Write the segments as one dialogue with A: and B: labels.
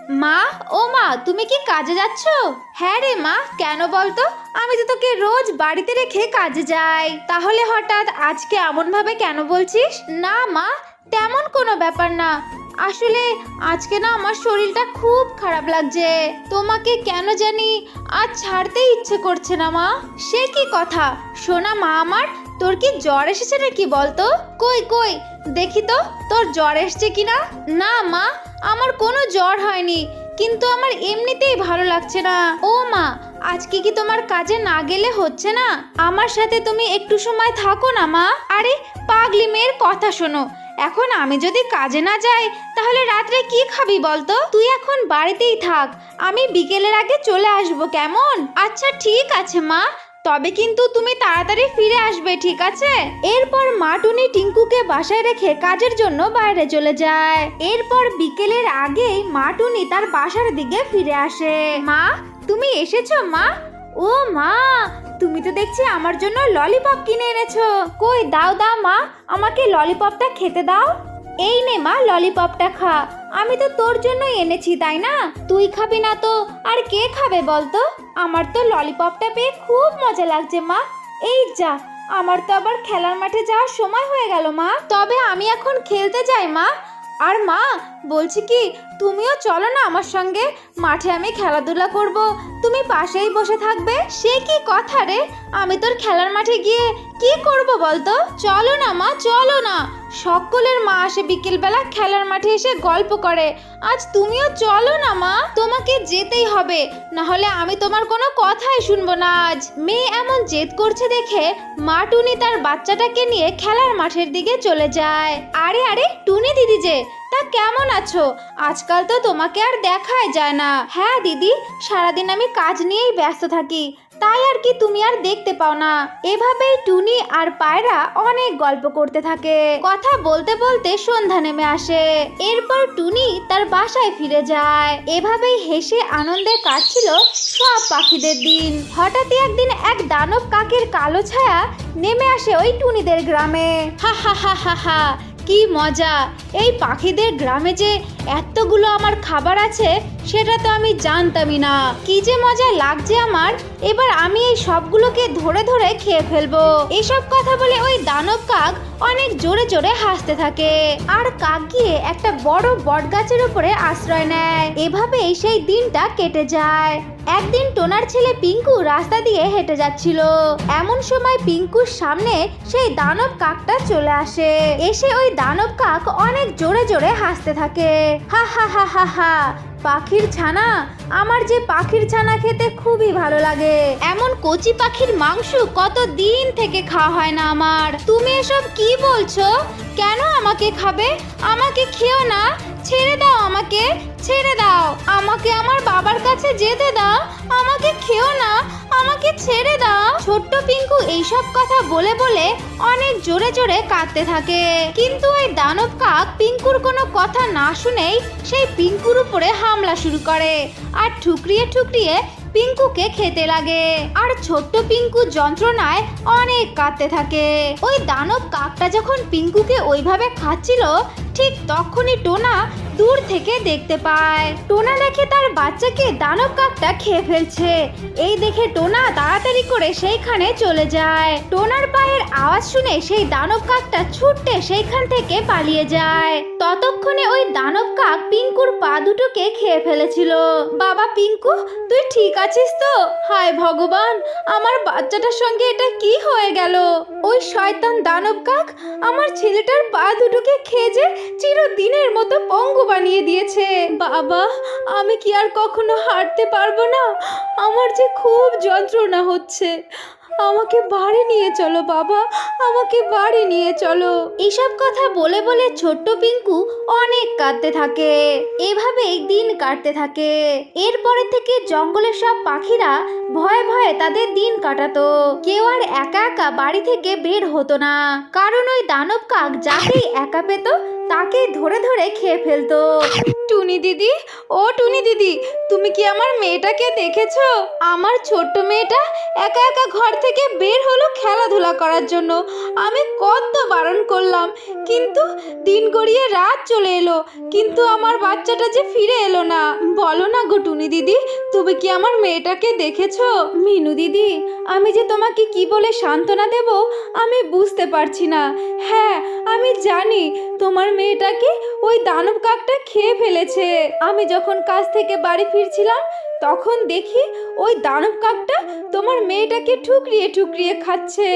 A: মা, ও মা, তুমি কি কাজে যাচ্ছ? হ্যাঁ রে মা, কেন বলতো? আমি তো তোকে রোজ বাড়িতে রেখে কাজে যাই, তাহলে হঠাৎ আজকে এমন ভাবে কেন বলছিস? না মা, তেমন কোনো ব্যাপার না। আসলে আজকে না আমার শরীরটা খুব খারাপ লাগছে। তোমাকে কেন জানি আজ ছাড়তে ইচ্ছে করছে না মা। সে কি কথা শোনা মা আমার, তোর কি জ্বর এসেছে নাকি বলতো? কই কই দেখি তো তোর জ্বর এসেছে কিনা। না মা, আমার কোনো জ্বর হয়নি, কিন্তু আমার এমনিতেই ভালো লাগছে না। ও মা, আজকে কি তোমার কাজে না গেলে হচ্ছে না? আমার সাথে তুমি একটু সময় থাকো না মা। আরে পাগলি মেয়ের কথা শোনো, এখন আমি যদি কাজে না যাই তাহলে রাত্রে কি খাবি বলতো? তুই এখন বাড়িতেই থাক, আমি বিকেলের আগে চলে আসবো, কেমন? আচ্ছা ঠিক আছে মা, তবে কিন্তু তুমি তাড়াতাড়ি ফিরে আসবে, ঠিক আছে? এরপর মা টুনি টিঙ্কুকে বাসায় রেখে কাজের জন্য বাইরে চলে যায়। এরপর বিকেলের আগেই মা টুনি তার বাসার দিকে ফিরে আসে। মা, তুমি এসেছো মা? ও মা, তুমি তো দেখছি আমার জন্য ললিপপ কিনে এনেছো। কই দাও দাও মা, আমাকে ললিপপটা খেতে দাও। এই নে মা, ললিপপটা খা। আমি তো তোর জন্যই এনেছি, তাই না? তুই খাবি না তো আর কে খাবে বলতো? আমার তো ললিপপটা পেয়ে খুব মজা লাগছে মা। এই যা, আমার তো আবার খেলার মাঠে যাওয়ার সময় হয়ে গেল মা। তবে আমি এখন খেলতে যাই মা। আর মা, বলছি কি, তুমিও চলো না আমার সঙ্গে, মাঠে আমি খেলাধুলা করব, তুমি পাশেই বসে থাকবে। সে কি কথা রে, আমি তোর খেলার মাঠে গিয়ে কি করব বলতো? চলো না মা, চলো না। সকলের মা আসে বিকেলবেলা খেলার মাঠে এসে গল্প করে, আজ তুমিও চলো না মা। তোমাকে যেতেই হবে, না হলে আমি তোমার কোনো কথাই শুনবো না আজ। মেয়ে এমন জেদ করছে দেখে মা টুনি তার বাচ্চাটাকে নিয়ে খেলার মাঠের দিকে চলে যায়। আরে আরে টুনি দিদি যে, তা কেমন আছো? আজকাল তো তোমাকে আর দেখাই যায় না। হ্যাঁ দিদি, সারাদিন আমি কাজ নিয়েই ব্যস্ত থাকি, তাই আর কি তুমি আর দেখতে পাও না। এভাবেই টুনি আর পায়রা অনেক গল্প করতে থাকে। কথা বলতে বলতে সন্ধ্যা নেমে আসে। এরপর টুনি তার বাসায় ফিরে যায়। এভাবেই হেসে আনন্দে কাটছিল সব পাখিদের দিন। হঠাৎই একদিন এক দানব কাকের কালো ছায়া নেমে আসে ওই টুনিদের গ্রামে। হা হা হা হা হা, কি মজা! এই পাখিদের গ্রামে যে এতগুলো আমার খাবার আছে সেটা তো আমি জানতামই না। কি যে মজা লাগছে আমার, এবার আমি এই সবগুলোকে ধরে ধরে খেয়ে ফেলবো। এসব কথা বলে ওই দানব কাক অনেক জোরে জোরে হাসতে থাকে। আর কাক গিয়ে একটা বড় বট গাছের উপরে আশ্রয় নেয়। এভাবেই সেই দিনটা কেটে যায়। একদিন টোনার ছেলে পিঙ্কু রাস্তা দিয়ে হেঁটে যাচ্ছিল। এমন সময় পিঙ্কুর সামনে সেই দানব কাকটা চলে আসে। এসে ওই দানব কাক অনেক জোরে জোরে হাসতে থাকে। হা হা হা হা হা, পাখির ছানা, আমার যে পাখির ছানা খেতে খুবই ভালো লাগে। এমন কচি পাখির মাংস কত দিন থেকে খাওয়া হয় না আমার। তুমি এসব কি বলছো? কেন আমাকে খাবে? আমাকে খেও না, ছেড়ে দাও আমাকে, ছেড়ে দাও আমাকে, আমার বাবার কাছে যেতে দাও, আমাকে খেও না, আমাকে ছেড়ে দাও। ছোট্ট পিঙ্কু এইসব কথা বলে বলে অনেক জোরে জোরে কাঁদতে থাকে। কিন্তু ওই দানব কাক পিঙ্কুর কোনো কথা না শুনেই সেই পিঙ্কুর উপরে হামলা শুরু করে আর ঠুকরিয়ে ঠুকরিয়ে পিঙ্কুকে খেতে লাগে। আর ছোট্ট পিঙ্কু যন্ত্রণায় অনেক কাঁদতে থাকে। ওই দানব কাকটা যখন পিঙ্কুকে ওইভাবে খাচ্ছিল, ঠিক তখনই টোনা দূর থেকে দেখতে পায়। টোনা দেখে তার বাচ্চাকে দানব কাকটা খেয়ে ফেলছে। এই দেখে টোনা তাড়াতাড়ি করে সেইখানে চলে যায়। টোনার পায়ের আওয়াজ শুনে সেই দানব কাকটা ছুটতে সেইখান থেকে পালিয়ে যায়। ততক্ষণে ওই দানব কাক পিঙ্কুর পা দুটোকে খেয়ে ফেলেছিল। বাবা পিঙ্কু, তুই ঠিক আছিস তো? হায় ভগবান, আমার বাচ্চাটার সঙ্গে এটা কি হয়ে গেল? ওই শয়তান দানব কাক আমার ছেলেটার পা দুটোকে খেয়ে যে চিরদিনের মতো পঙ্গু বানিয়ে দিয়েছে। বাবা, আমি কি আর কখনো হাঁটতে পারবো না? আমার যে খুব যন্ত্রণা হচ্ছে। আমাকে বাড়ি নিয়ে চলো বাবা, আমাকে বাড়ি নিয়ে চলো। এইসব কথা বলে বলে ছোট্ট পিঙ্কু অনেক কাঁদতে থাকে। এভাবেই দিন কাটতে থাকে। এরপরে থেকে জঙ্গলের সব পাখিরা ভয়ে ভয়ে তাদের দিন কাটাতো। কেউ আর একা একা বাড়ি থেকে বের হতো না, কারণ ওই দানব কাক যাকেই একা পেত তাকেই ধরে ধরে খেয়ে ফেলতো। টুনি দিদি, ও টুনি দিদি, তুমি কি আমার মেয়েটাকে দেখেছো? আমার ছোট্ট মেয়েটা একা একা ঘর থেকে বের হলো খেলাধুলা করার জন্য। আমি কত বারণ করলাম, কিন্তু দিন গড়িয়ে রাত চলে এলো, কিন্তু আমার বাচ্চাটা যে ফিরে এলো না। বলো না গো টুনি দিদি, তুমি কি আমার মেয়েটাকে দেখেছো? মিনু দিদি, আমি যে তোমাকে কি বলে সান্ত্বনা দেব আমি বুঝতে পারছি না। হ্যাঁ, আমি জানি তোমার মেয়েটাকে ওই দানব কাকটা খেয়ে ফেলেছে। আমি যখন কাজ থেকে বাড়ি ফিরছিলাম তখন দেখি ওই দানব কাকটা তোমার মেয়েটাকে ঠুকরিয়ে ঠুকরিয়ে খাচ্ছে।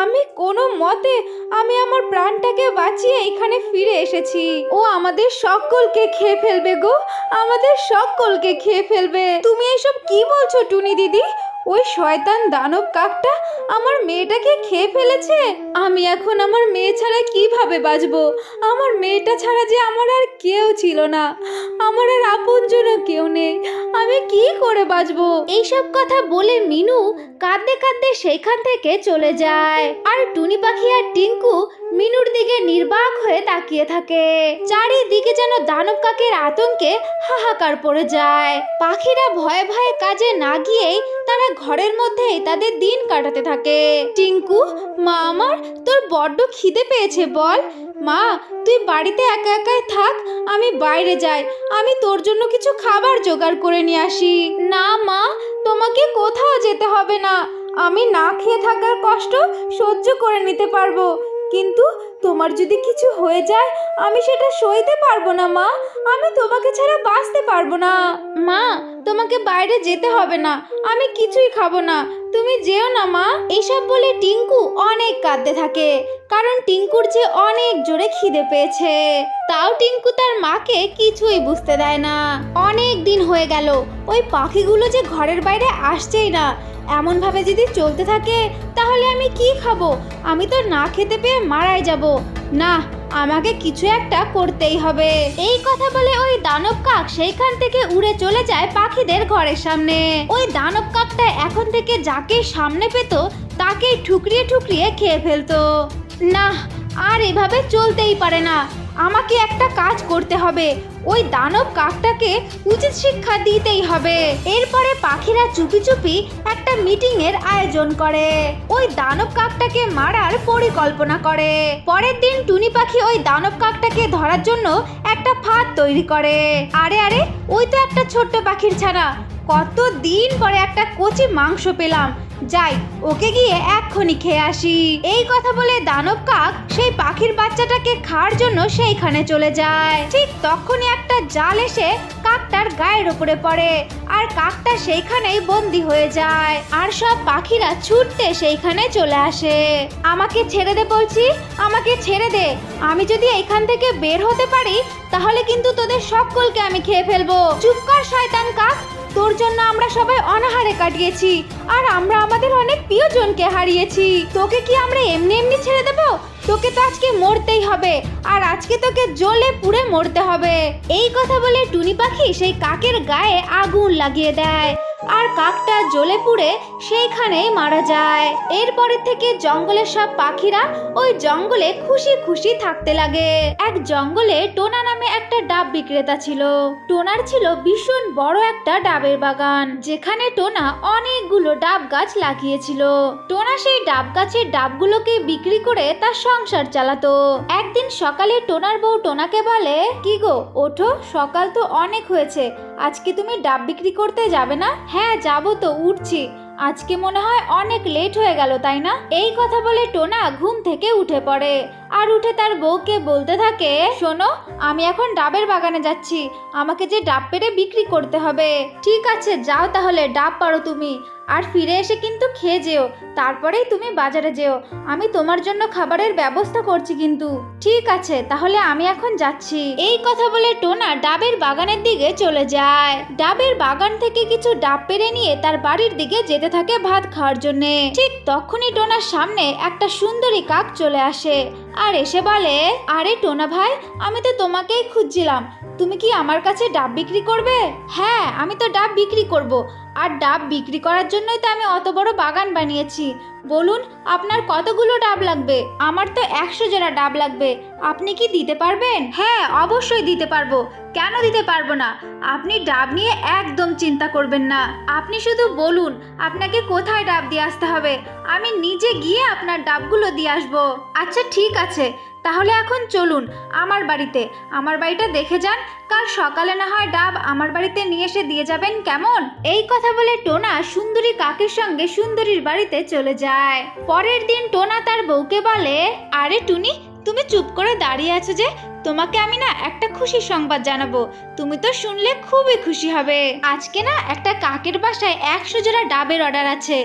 A: আমি কোনো মতে আমি আমার প্রাণটাকে বাঁচিয়ে এখানে ফিরে এসেছি। ও আমাদের সকলকে খেয়ে ফেলবে গো, আমাদের সকলকে খেয়ে ফেলবে। তুমি এইসব কি বলছো টুনি দিদি? ওই শয়তান দানব কাকটা আমার মেয়েটাকে খেয়ে ফেলেছে। আমি এখন আমার মেয়ে ছাড়া কিভাবে বাঁচবো? আমার মেয়েটা ছাড়া যে আমার আর কেউ ছিল না, আমার আর আপনজনও কেউ নেই, আমি কি করে বাঁচবো? এইসব কথা বলে মিনু কাঁদতে কাঁদতে সেইখান থেকে চলে যায়। আর টুনি পাখি আর টিঙ্কু মিনুর দিকে নির্বাক হয়ে তাকিয়ে থাকে। চারিদিকে যেন দানব কাকের আতঙ্কে হাহাকার পড়ে যায়। পাখিরা ভয়ে ভয়ে কাজে না গিয়েই তারা ঘরের মধ্যেই তাদের দিন কাটাতে থাকে। টিঙ্কু, মা আমার, তোর বড্ড খিদে পেয়েছে বল? মা, তুই বাড়িতে একা একাই থাক, আমি বাইরে যাই, আমি তোর জন্য কিছু খাবার জোগাড় করে নিয়ে আসি। না মা, তোমাকে কোথাও যেতে হবে না, আমি না খেয়ে থাকার কষ্ট সহ্য করে নিতে পারবো, কিন্তু তোমার যদি কিছু হয়ে যায় আমি সেটা সইতে পারবো না মা, আমি তোমাকে ছাড়া বাঁচতে পারবো না। মা, তোমাকে বাইরে যেতে হবে না, আমি কিছুই খাবো না, তুমি যেও না মা। এইসব বলে টিঙ্কু অনেক কাঁদতে থাকে, কারণ টিঙ্কুর যে অনেক জোরে খিদে পেয়েছে। তাও টিঙ্কু তার মাকে কিছুই বুঝতে দেয় না। অনেক দিন হয়ে গেল ওই পাখিগুলো যে ঘরের বাইরে আসছেই না। এমনভাবে যদি চলতে থাকে তাহলে আমি কি খাবো? আমি তো না খেতে পেয়ে মারাই যাব। না, আমাকে কিছু একটা করতেই হবে। এই কথা বলে ওই দানব কাক সেইখান থেকে উড়ে চলে যায় পাখিদের ঘরের সামনে। ওই দানব কাকটা এখন থেকে যাকে সামনে পেত তাকেই ঠুকরিয়ে ঠুকরিয়ে খেয়ে ফেলতো। না, আর এভাবে চলতেই পারে না, আমাকে একটা কাজ করতে হবে, ওই দানব কাকটাকে উচিত শিক্ষা দিতেই হবে। এরপরে পাখিরা চুপি চুপি একটা মিটিং এর আয়োজন করে, ওই দানব কাকটাকে মারার পরিকল্পনা করে। পরের দিন টুনি পাখি ওই দানব কাকটাকে ধরার জন্য একটা ফাঁদ তৈরি করে। আরে আরে, ওই তো একটা ছোট্ট পাখির ছানা, কত দিন পরে একটা কচি মাংস পেলাম, যাই ওকে গিয়ে এক্ষুনি খেয়ে আসি। এই কথা বলে দানব কাক সেই পাখির বাচ্চাটাকে খাওয়ার জন্য সেইখানে চলে যায়। ঠিক তখনই একটা জাল এসে কাকটার গায়ের উপরে পড়ে, আর কাকটা সেইখানেই বন্দি হয়ে যায়। আর সব পাখিরা ছুটতে সেইখানে চলে আসে। আমাকে ছেড়ে দে বলছি, আমাকে ছেড়ে দে, আমি যদি এখান থেকে বের হতে পারি তাহলে কিন্তু তোদের সকলকে আমি খেয়ে ফেলবো। চুপ কর শয়তান কাক, তোর জন্য আমরা সবাই অনাহারে কাটিয়েছি, আর আমরা আমাদের অনেক প্রিয়জনকে হারিয়েছি। তোকে কি আমরা এমনি এমনি ছেড়ে দেব? তোকে তো আজকে মরতেই হবে, আর আজকে তোকে জ্বলে পুড়ে মরতে হবে। এই কথা বলে টুনি পাখি সেই কাকের গায়ে আগুন লাগিয়ে দেয়, আর কাকটা জ্বলে পুড়ে সেইখানেই মারা যায়। এরপরের থেকে জঙ্গলের সব পাখিরা ওই জঙ্গলে খুশি খুশি থাকতে লাগে। এক জঙ্গলে টোনা নামে একটা ডাব বিক্রেতা ছিল। টোনার ছিল ভীষণ বড় একটা ডাবের বাগান, যেখানে টোনা অনেকগুলো ডাব গাছ লাগিয়েছিল। টোনা সেই ডাব গাছের ডাবগুলোকে বিক্রি করে তার সংসার চালাতো। একদিন সকালে টোনার বউ টোনাকে বলে, কি গো ওঠো, সকাল তো অনেক হয়েছে, আজকে তুমি ডাব বিক্রি করতে যাবে না? হ্যাঁ যাবো তো, উঠছি, আজকে মনে হয় অনেক লেট হয়ে গেল তাই না? এই কথা বলে টোনা ঘুম থেকে উঠে পড়ে, আর উঠে তার বউকে বলতে থাকে, শোনো, আমি এখন ডাবের বাগানে যাচ্ছি, আমাকে যে ডাব পেড়ে বিক্রি করতে হবে। ঠিক আছে, যাও তাহলে, ডাব পারো তুমি, আর ফিরে এসে কিন্তু খেয়ে যেও, তারপরেই তুমি বাজারে যেও, আমি তোমার জন্য খাবারের ব্যবস্থা করছি কিন্তু। ঠিক আছে, তাহলে আমি এখন যাচ্ছি। এই কথা বলে টোনা ডাবের বাগানের দিকে চলে যায়। ডাবের বাগান থেকে কিছু ডাব পেড়ে নিয়ে তার বাড়ির দিকে যেতে থাকে ভাত খাওয়ার জন্য। ঠিক তখনই টোনার সামনে একটা সুন্দরী কাক চলে আসে, আর এসে বলে, আরে টোনা ভাই, আমি তো তোমাকেই খুঁজছিলাম, তুমি কি আমার কাছে ডাব বিক্রি করবে? হ্যাঁ, আমি তো ডাব বিক্রি করব, আর ডাব বিক্রি করার জন্যই তো আমি অত বড় বাগান বানিয়েছি, বলুন আপনার কতগুলো ডাব লাগবে? আমার তো 100 জোড়া ডাব লাগবে। আপনি কি দিতে পারবেন? হ্যাঁ, অবশ্যই দিতে পারবো। কেন দিতে পারবো না? আপনি ডাব নিয়ে একদম চিন্তা করবেন না। আপনি শুধু বলুন আপনাকে কোথায় ডাব দিয়ে আসতে হবে, আমি নিজে গিয়ে আপনার ডাবগুলো দিয়ে আসবো। আচ্ছা ঠিক আছে, তাহলে এখন চলুন আমার বাড়িতে। আমার বাড়িটা দেখে যান, কাল সকালে না হয় ডাব আমার বাড়িতে নিয়ে এসে দিয়ে যাবেন, কেমন? এই কথা বলে টোনা সুন্দরী কাকের সঙ্গে সুন্দরীর বাড়িতে চলে যায়। পরের দিন টোনা তার বউকে বলে, আরে টুনি, তুমি চুপ করে দাঁড়িয়ে আছো যে? তোমাকে আমি না একটা খুশির সংবাদ জানাবো, তুমি তো শুনলে খুবই খুশি হবে। আজকে না একটা কাকের বাসায় 100 জোড়া ডাবের অর্ডার আছে।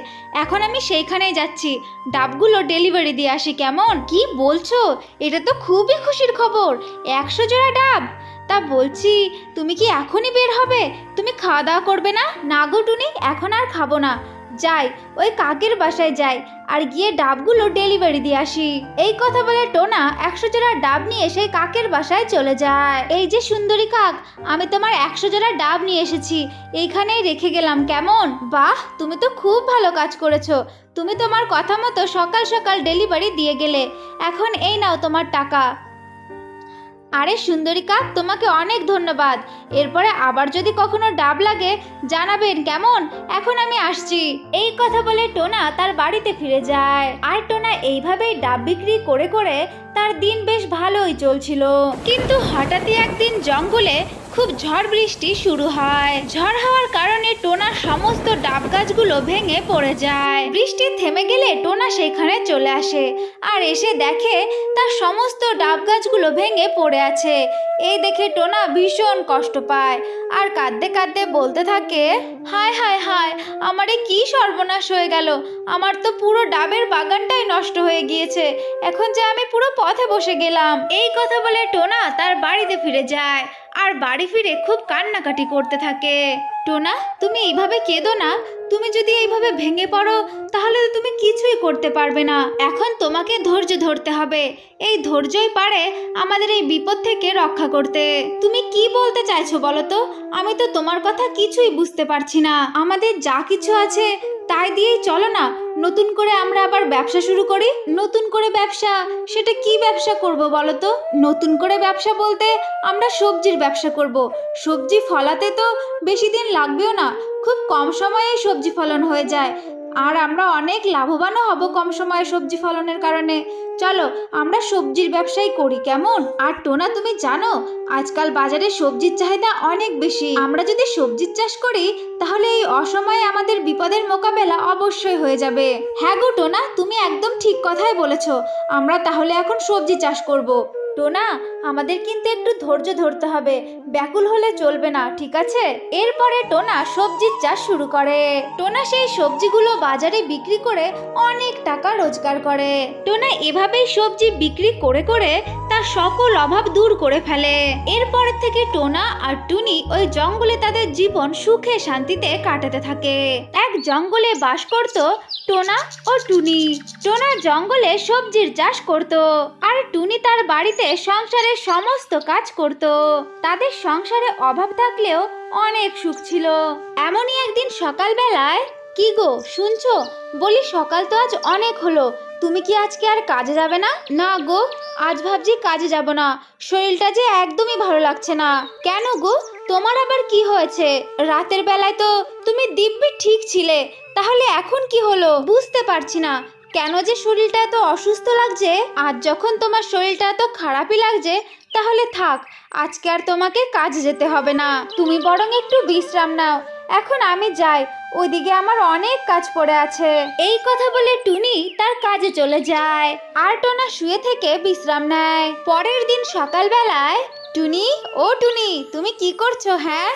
A: এখন আমি সেইখানেই যাচ্ছি, ডাবগুলো ডেলিভারি দিয়ে আসি, কেমন? কি বলছো? এটা তো খুবই খুশির খবর, 100 জোড়া ডাব। তা বলছি, তুমি কি এখনই বের হবে? তুমি খাওয়া দাওয়া করবে না? না গো টুনি, এখন আর খাবো না। যাই, ওই কাকের বাসায় যাই আর গিয়ে ডাবগুলো ডেলিভারি দিয়ে আসি। এই কথা বলে টোনা 100 জোড়া ডাব নিয়ে সেই কাকের বাসায় চলে যায়। এই যে সুন্দরী কাক, আমি তোমার 100 জোড়া ডাব নিয়ে এসেছি, এইখানেই রেখে গেলাম, কেমন? বাহ, তুমি তো খুব ভালো কাজ করেছো। তুমি তোমার কথা মতো সকাল সকাল ডেলিভারি দিয়ে গেলে। এখন এই নাও তোমার টাকা। আরে সুন্দরী কাক, তোমাকে অনেক ধন্যবাদ। এরপরে আবার যদি কখনো ডাব লাগে জানাবেন, কেমন? এখন আমি আসছি। এই কথা বলে টোনা তার বাড়িতে ফিরে যায়। আর টোনা এইভাবেই ডাব বিক্রি করে করে তার দিন বেশ ভালোই চলছিল। কিন্তু হঠাৎই একদিন জঙ্গলে খুব ঝড় বৃষ্টি শুরু হয়। ঝড় হওয়ার কারণে টোনার সমস্ত ডাব গাছগুলো ভেঙে পড়ে যায়। বৃষ্টি থেমে গেলে টোনা সেখানে চলে আসে আর এসে দেখে তার সমস্ত ডাব গাছগুলো ভেঙে পড়ে আছে। এই দেখে টোনা ভীষণ কষ্ট পায় আর কাঁদতে কাঁদতে বলতে থাকে, হায় হায় হায়, আমারে কি সর্বনাশ হয়ে গেল। আমার তো পুরো ডাবের বাগানটাই নষ্ট হয়ে গিয়েছে। এখন যে আমি পুরো পথে বসে গেলাম। এই কথা বলে টোনা তার বাড়িতে ফিরে যায় আর বাড়ি ফিরে খুব কান্নাকাটি করতে থাকে। টোনা, তুমি এইভাবে কেঁদো না। তুমি যদি এইভাবে ভেঙে পড়ো তাহলে তো তুমি কিছুই করতে পারবে না। এখন তোমাকে ধৈর্য ধরতে হবে। এই ধৈর্যই পারে আমাদের এই বিপদ থেকে রক্ষা করতে। তুমি কি বলতে চাইছো বলো তো? আমি তো তোমার কথা কিছুই বুঝতে পারছি না। আমাদের যা কিছু আছে তাই দিয়েই চলো না, নতুন করে আমরা আবার ব্যবসা শুরু করি। নতুন করে ব্যবসা? সেটা কি ব্যবসা করব বলো তো? নতুন করে ব্যবসা বলতে আমরা সবজির ব্যবসা করব। সবজি ফলাতে তো বেশি দিন লাগবেও না, খুব কম সময়ে সবজি ফলন হয়ে যায় আর আমরা অনেক লাভবানও হব কম সময়ে সবজি ফলনের কারণে। চলো আমরা সবজির ব্যবসাই করি, কেমন? আর টোনা, তুমি জানো আজকাল বাজারে সবজির চাহিদা অনেক বেশি। আমরা যদি সবজির চাষ করি তাহলে এই অসময়ে আমাদের বিপদের মোকাবেলা অবশ্যই হয়ে যাবে। হ্যাঁ গো টোনা, তুমি একদম ঠিক কথাই বলেছো। আমরা তাহলে এখন সবজি চাষ করব। টোনা, আমাদের কিন্তু একটু ধৈর্য ধরতে হবে, ব্যাকুল হলে চলবে না, ঠিক আছে? এরপরে টোনা সবজির চাষ শুরু করে। টোনা সেই সবজিগুলো বাজারে বিক্রি করে অনেক টাকা রোজগার করে। টোনা এভাবেই সবজি বিক্রি করে করে তার সকল অভাব দূর করে ফেলে। এরপর থেকে টোনা আর টুনি ওই জঙ্গলে তাদের জীবন সুখে শান্তিতে কাটাতে থাকে। এক জঙ্গলে বাস করত টোনা ও টুনি। টোনা জঙ্গলে সবজির চাষ করত আর টুনি তার বাড়িতে সংসারের সমস্ত কাজ করত। তাদের সংসারে অভাব থাকলেও অনেক সুখ ছিল। এমনই একদিন সকালবেলায়, কি গো শুনছো? বলি সকাল তো আজ অনেক হলো, তুমি কি আজকে আর কাজে যাবে না? না গো, আজ ভাবছি কাজে যাব না, শরীরটা যে একদমই ভালো লাগছে না। কেন গো, তোমার আবার কি হয়েছে? রাতের বেলায় তো তুমি দিব্যি ঠিক ছিলে, তাহলে এখন কি হলো? বুঝতে পারছি না কেন যে শরীরটা এত অসুস্থ লাগছে। আজ যখন তোমার শরীরটা এত খারাপই লাগছে তাহলে থাক, আজকে আর তোমাকে কাজে যেতে হবে না, তুমি বরং একটু বিশ্রাম নাও। এখন আমি যাই, ওইদিকে আমার অনেক কাজ পড়ে আছে। এই কথা বলে টুনি তার কাজে চলে যায় আর টোনা শুয়ে থেকে বিশ্রাম নেয়। পরের দিন সকালবেলায়, টুনি, ও টুনি, তুমি কি করছো? হ্যাঁ,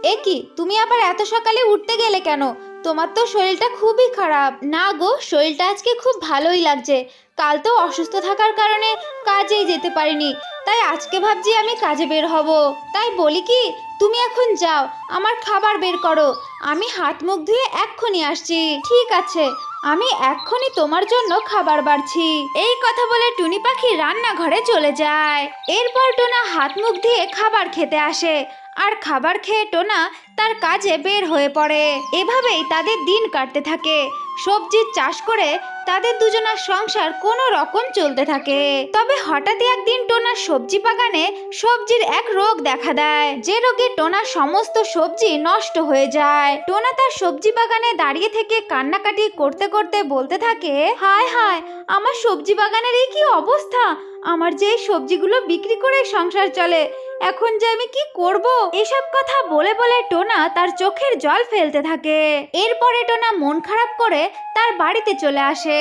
A: এ কি, তুমি আবার এত সকালে উঠতে গেলে কেন? তোমার তো শরীরটা খুবই খারাপ। না গো, শরীরটা আজকে খুব ভালোই লাগছে। কাল তো অসুস্থ থাকার কারণে কাজেই যেতে পারিনি, তাই আজকে ভাবছি আমি কাজে বের হব। তাই বলি কি, তুমি এখন যাও, আমার খাবার বের করো, আমি হাত মুখ ধুয়ে এক্ষুনি আসছি। ঠিক আছে, আমি এক্ষুনি তোমার জন্য খাবার বাড়ছি। এই কথা বলে টুনি পাখি রান্নাঘরে চলে যায়। এরপর টোনা হাত মুখ ধুয়ে খাবার খেতে আসে আর খাবার খেয়ে টোনা তার কাজে বের হয়ে পড়ে। এভাবেই তাদের দিন কাটতে থাকে। সবজির চাষ করে তাদের দুজনার সংসার কোনো রকম চলতে থাকে। তবে হঠাৎই একদিন টোনার সবজি বাগানে সবজির এক রোগ দেখা দেয়, যে রোগে টোনার সমস্ত সবজি নষ্ট হয়ে যায়। টোনা তার সবজি বাগানে দাঁড়িয়ে থেকে কান্নাকাটি করতে করতে বলতে থাকে, হায় হায়, আমার সবজি বাগানের এই কি অবস্থা! আমার যে এই সবজিগুলো বিক্রি করে সংসার চলে, এখন যে আমি কি করব? এসব কথা বলে বলে টোনা তার চোখের জল ফেলতে থাকে। এরপরে টোনা মন খারাপ করে তার বাড়িতে চলে আসে।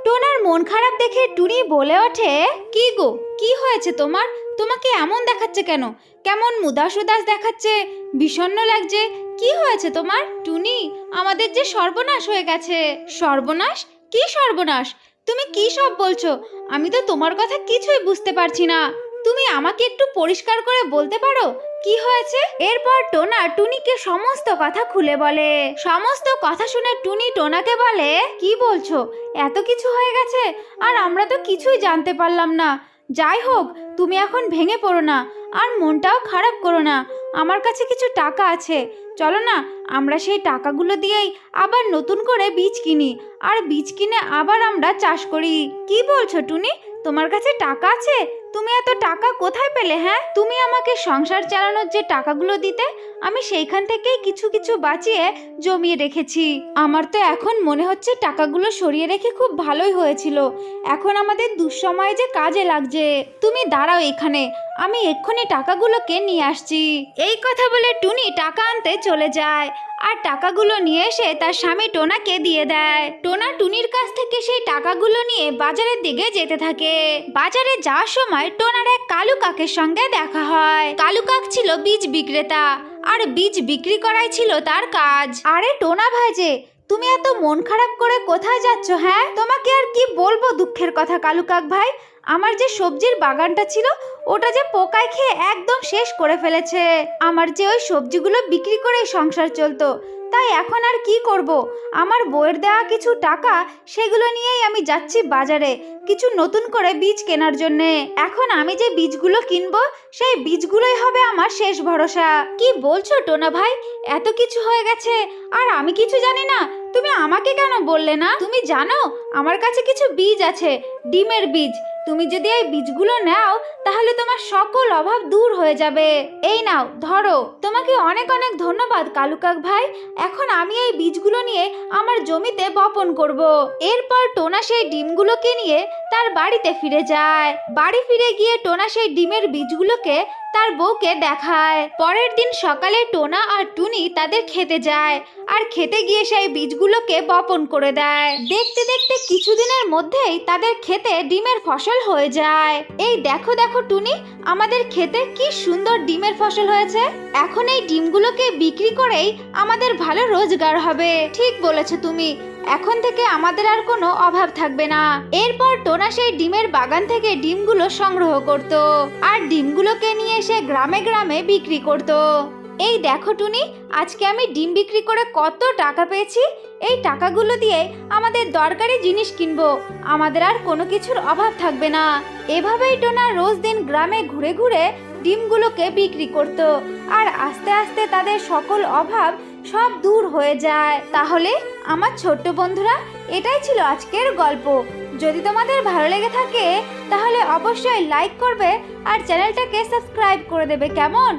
A: টোনার মন খারাপ দেখে টুনি বলে ওঠে, কি গো, কি হয়েছে তোমার? তোমাকে এমন দেখাচ্ছে কেন? কেমন উদাস উদাস দেখাচ্ছে, বিষণ্ণ লাগছে। কি হয়েছে তোমার? টুনি, আমাদের যে সর্বনাশ হয়ে গেছে। সর্বনাশ? কি সর্বনাশ? তুমি কি সব বলছো? আমি তো তোমার কথা কিছুই বুঝতে পারছি না। তুমি আমাকে একটু পরিষ্কার করে বলতে পারো কি হয়েছে? এরপর টোনা টুনিকে সমস্ত কথা খুলে বলে। সমস্ত কথা শুনে টুনি টোনাকে বলে, কি বলছো? এত কিছু হয়ে গেছে আর আমরা তো কিছুই জানতে পারলাম না। যাই হোক, তুমি এখন ভেঙে পড়ো না আর মনটাও খারাপ করো না। আমার কাছে কিছু টাকা আছে, চলো না আমরা সেই টাকাগুলো দিয়েই আবার নতুন করে বীজ কিনি, আর বীজ কিনে আবার আমরা চাষ করি। কি বলছো টুনি, তোমার কাছে টাকা আছে? তুমি এত টাকা কোথায় পেলে? হ্যাঁ, তুমি আমাকে সংসার চালানোর যে টাকাগুলো দিতে, আমি সেইখান থেকেই কিছু কিছু বাঁচিয়ে জমিয়ে রেখেছি। আমার তো এখন মনে হচ্ছে টাকাগুলো সরিয়ে রেখে খুব ভালোই হয়েছিল। এখন আমাদের দুঃসময়ে যে কাজে লাগছে। তুমি দাঁড়াও এখানে, আমি এক্ষুনি টাকাগুলোকে নিয়ে আসছি। এই কথা বলে টুনি টাকা আনতে চলে যায় আর টাকাগুলো নিয়ে এসে তার স্বামী টোনাকে দিয়ে দেয়। টোনা টুনির কাছ থেকে সেই টাকাগুলো নিয়ে বাজারের দিকে যেতে থাকে। বাজারে যাওয়ার সময় টোনার এক কালু কাকের সঙ্গে দেখা হয়। কালু কাক ছিল বীজ বিক্রেতা, আর বীজ বিক্রি করাই ছিল তার কাজ। আরে টোনা ভাই যে, তুমি এত মন খারাপ করে কোথায় যাচ্ছ? হ্যাঁ, তোমাকে আর কি বলবো দুঃখের কথা কালু কাক ভাই। আমার যে সবজির বাগানটা ছিল, ওটা যে পোকায় খেয়ে একদম শেষ করে ফেলেছে। আমার যে ওই সবজিগুলো বিক্রি করে সংসার চলতো, তাই এখন আর কি করব? আমার বউয়ের দেওয়া কিছু টাকা, সেগুলো নিয়েই আমি যাচ্ছি বাজারে কিছু নতুন করে বীজ কেনার জন্যে। এখন আমি যে বীজগুলো কিনবো, সেই বীজগুলোই হবে আমার শেষ ভরসা। কি বলছো টোনা ভাই, এত কিছু হয়ে গেছে আর আমি কিছু জানি না? তুমি আমাকে কেন বললে না? তুমি জানো আমার কাছে কিছু বীজ আছে, ডিমের বীজ। তুমি যদি এই বীজগুলো নাও, তাহলে তোমার সকল অভাব দূর হয়ে যাবে। এই নাও, ধরো। তোমাকে অনেক অনেক ধন্যবাদ কালু কাক ভাই। এখন আমি এই বীজগুলো নিয়ে আমার জমিতে বপন করব। এরপর টোনা সেই ডিমগুলোকে নিয়ে তার বাড়িতে ফিরে যায়। বাড়ি ফিরে গিয়ে টোনা সেই ডিমের বীজগুলোকে তার বউকে দেখায়। পরের দিন সকালে টোনা আর টুনি তাদের খেতে যায়, আর খেতে গিয়ে সেই বীজগুলোকে বপন করে দেয়। দেখতে দেখতে কিছুদিনের মধ্যেই তাদের খেতে ডিমের ফসল হয়ে যায়। এই দেখো দেখো টুনি, আমাদের খেতে কি সুন্দর ডিমের ফসল হয়েছে। এখন এই ডিমগুলোকে বিক্রি করেই আমাদের ভালো রোজগার হবে। ঠিক বলেছো তুমি, এখন থেকে আমাদের আর কোনো অভাব থাকবে না। এরপর টোনা সেই ডিমের বাগান থেকে ডিমগুলো সংগ্রহ করত, আর ডিমগুলোকে নিয়ে এসে গ্রামে গ্রামে বিক্রি করত। এই দেখো টুনি, আজকে আমি ডিম বিক্রি করে কত টাকা পেয়েছি। এই টাকাগুলো দিয়ে আমাদের দরকারি জিনিস কিনবো, আমাদের আর কোনো কিছুর অভাব থাকবে না। এভাবেই টোনা রোজ দিন গ্রামে ঘুরে ঘুরে ডিমগুলোকে বিক্রি করত, আর আস্তে আস্তে তাদের সকল অভাব সব দূর হয়ে যায়। তাহলে আমার ছোট্ট বন্ধুরা, এটাই ছিল আজকের গল্প। যদি তোমাদের ভালো লেগে থাকে, তাহলে অবশ্যই লাইক করবে আর চ্যানেলটাকে সাবস্ক্রাইব করে দেবে। কেমন?